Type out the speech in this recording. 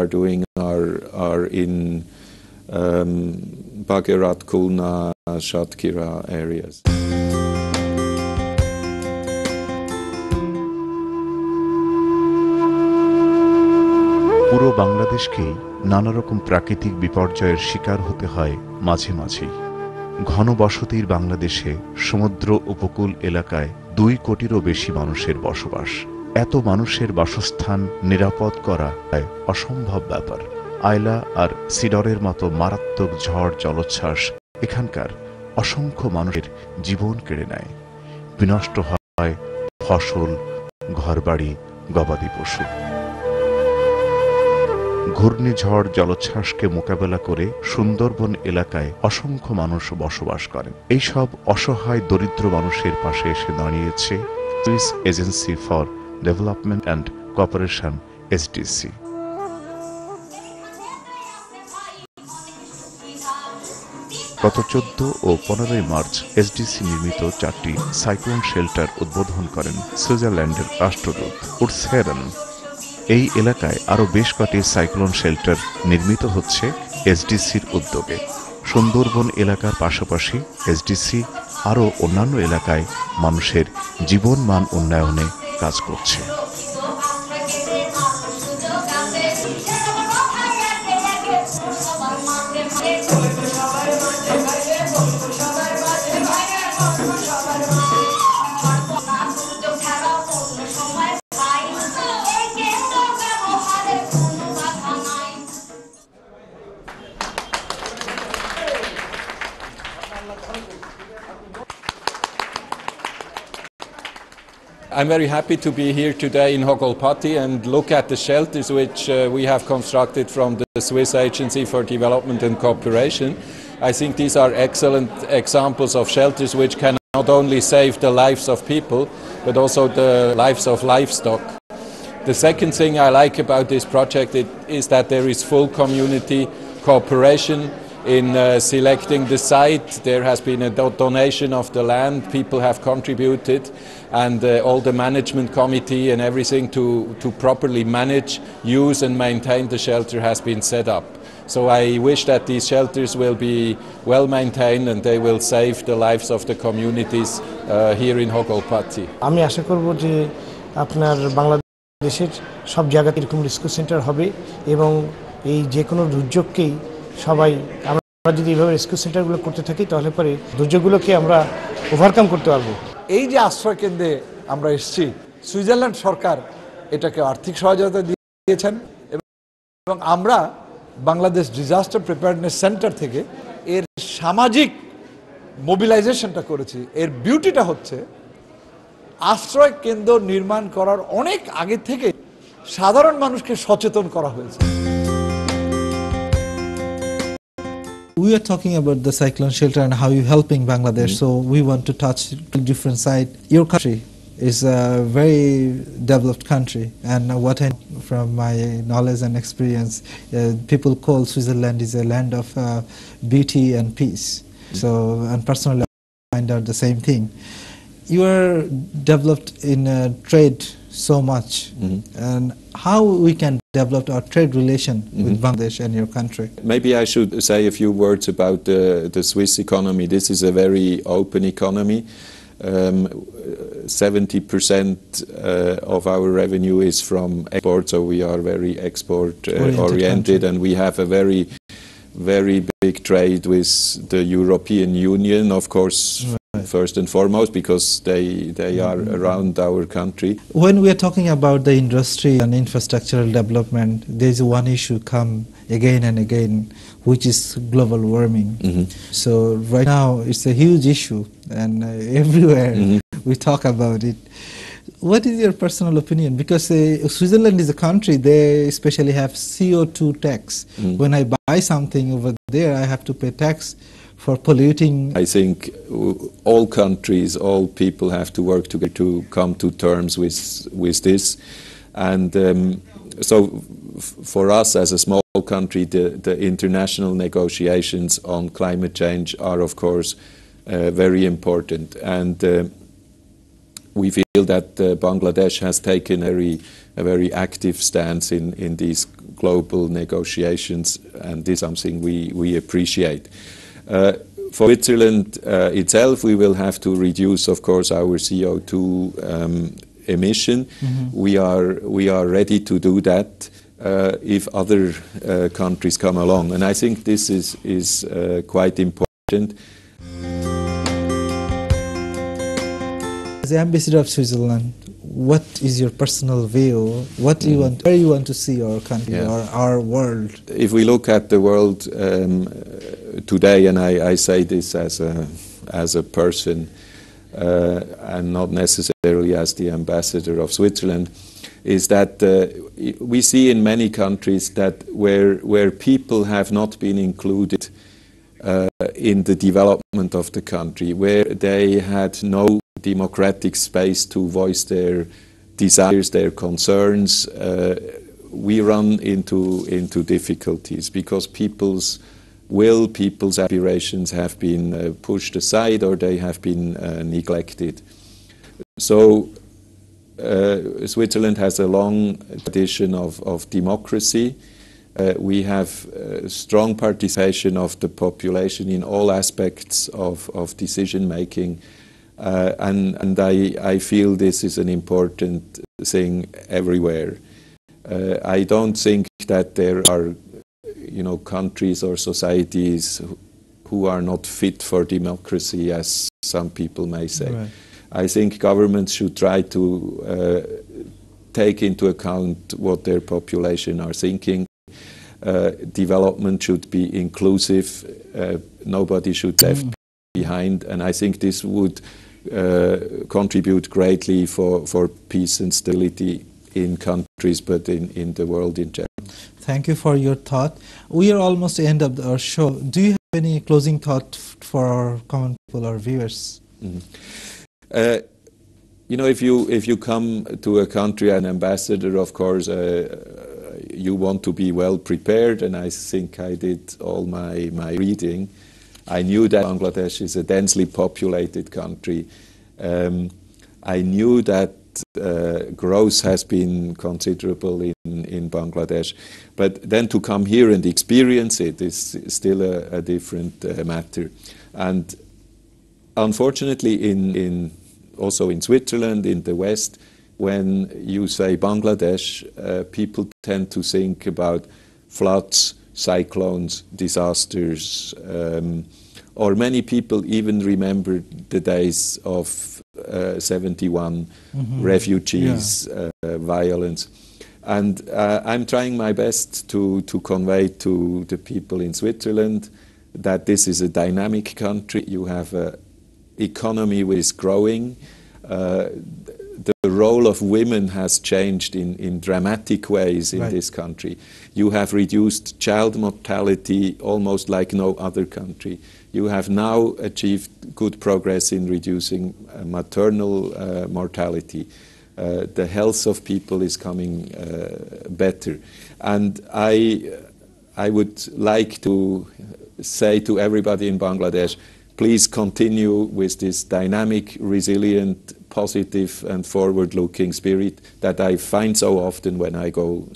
are doing are in Bagherat, Khulna, Shatkhira areas. পুরো বাংলাদেশকেই নানা রকম প্রাকৃতিক বিপর্যয়ের শিকার হতে হয় মাঝে মাঝেই। ঘনবসতির বাংলাদেশে সমুদ্র উপকূল এলাকায় 2 কোটিরও বেশি মানুষের বসবাস। এত মানুষের বাসস্থান নিরাপদ করা অসম্ভব ব্যাপার। আয়লা আর সিডরের মতো মারাত্মক ঝড় জলোচ্ছ্বাস এখানকার অসংখ্য মানুষের জীবন কেড়ে নেয়। বিনষ্ট হয় ফসল, ঘরবাড়ি, গবাদি পশু। ঘূর্ণিঝড় জলোচ্ছ্বাসকে মোকাবেলা করে সুন্দরবন এলাকায় অসংখ্য মানুষ বসবাস করেন। এইসব অসহায় দরিদ্র মানুষের পাশে এসে দাঁড়িয়েছে Swiss agency for development and cooperation, SDC। গত 14 ও 15 মার্চ SDC নির্মিত 4টি সাইক্লোন শেল্টার উদ্বোধন করেন সুইজারল্যান্ডের রাষ্ট্রদূত উর্স হেরেন। এই এলাকায় আরও বেশ কটি সাইক্লোন শেল্টার নির্মিত হচ্ছে SDCর উদ্যোগে। সুন্দরবন এলাকার পাশাপাশি SDC আরও অন্যান্য এলাকায় মানুষের জীবনমান উন্নয়নে কাজ করছে। I'm very happy to be here today in Hogolpati and look at the shelters which we have constructed from the Swiss Agency for Development and Cooperation. I think these are excellent examples of shelters which can not only save the lives of people but also the lives of livestock. The second thing I like about this project is that there is full community cooperation in selecting the site. There has been a donation of the land, people have contributed, and all the management committee and everything to properly manage, use and maintain the shelter has been set up. So I wish that these shelters will be well maintained and they will save the lives of the communities here in Hogolpati. আমি আশা করব যে আপনার বাংলাদেশের সব জায়গাতে এরকম rescue centre হবে এবং এই যে কোনো দুর্যোগকেই সবাই আমরা যদি এইভাবে রেস্কিউ সেন্টারগুলো করতে থাকি তাহলে পরে দুর্যোগগুলোকে আমরা ওভারকাম করতে পারবো। এই যে আশ্রয় কেন্দ্রে আমরা এসেছি, সুইজারল্যান্ড সরকার এটাকে আর্থিক সহায়তা দিয়েছেন এবং আমরা বাংলাদেশ ডিজাস্টার প্রিপেয়ারনেস সেন্টার থেকে এর সামাজিক মোবিলাইজেশনটা করেছি। এর বিউটিটা হচ্ছে আশ্রয় কেন্দ্র নির্মাণ করার অনেক আগে থেকে সাধারণ মানুষকে সচেতন করা হয়েছে। We are talking about the cyclone shelter and how you're helping Bangladesh, so we want to touch different side. Your country is a very developed country, and what I know from my knowledge and experience, people call Switzerland is a land of beauty and peace. So, and personally I find out the same thing. You are developed in trade so much, and how we can develop our trade relation with Bangladesh and your country? Maybe I should say a few words about the Swiss economy. This is a very open economy. 70% of our revenue is from export, so we are very export oriented, and we have a very big trade with the European Union, of course. First and foremost, because they are around our country. When we are talking about the industry and infrastructural development, there is one issue come again and again, which is global warming. So right now it's a huge issue, and everywhere we talk about it. What is your personal opinion? Because Switzerland is a country, they especially have CO2 tax. When I buy something over there, I have to pay tax for polluting. I think all countries, all people have to work together to come to terms with this. And so for us as a small country, the international negotiations on climate change are of course very important. And we feel that Bangladesh has taken a very active stance in these global negotiations, and this is something we appreciate. For Switzerland itself, we will have to reduce, of course, our CO2 emission. We are ready to do that if other countries come along, and I think this is quite important. As the ambassador of Switzerland, what is your personal view? What do you want? Where you want to see our country or our world? If we look at the world today, and I say this as a person and not necessarily as the ambassador of Switzerland, is that we see in many countries that where people have not been included in the development of the country, where they had no democratic space to voice their desires, their concerns, we run into difficulties because people's will, people's aspirations have been pushed aside or they have been neglected. So Switzerland has a long tradition of democracy. We have strong participation of the population in all aspects of decision making, and I feel this is an important thing everywhere. I don't think that there are countries or societies who are not fit for democracy, as some people may say. Right. I think governments should try to take into account what their population are thinking. Development should be inclusive. Nobody should be left behind, and I think this would contribute greatly for peace and stability in countries, but in the world in general. Thank you for your thought. We are almost at the end of our show. Do you have any closing thought for our common people, our viewers? If you come to a country as an ambassador, of course, you want to be well prepared, and I think I did all my reading. I knew that Bangladesh is a densely populated country. I knew that growth has been considerable in Bangladesh, but then to come here and experience it is still a different matter. And unfortunately, also in Switzerland, in the West, when you say Bangladesh, people tend to think about floods, cyclones, disasters, or many people even remember the days of 71 refugees, violence. And I'm trying my best to convey to the people in Switzerland that this is a dynamic country. You have an economy which is growing. The role of women has changed in dramatic ways in this country. You have reduced child mortality almost like no other country. You have now achieved good progress in reducing maternal mortality. The health of people is coming better. And I would like to say to everybody in Bangladesh, please continue with this dynamic, resilient, positive and forward-looking spirit that I find so often when I go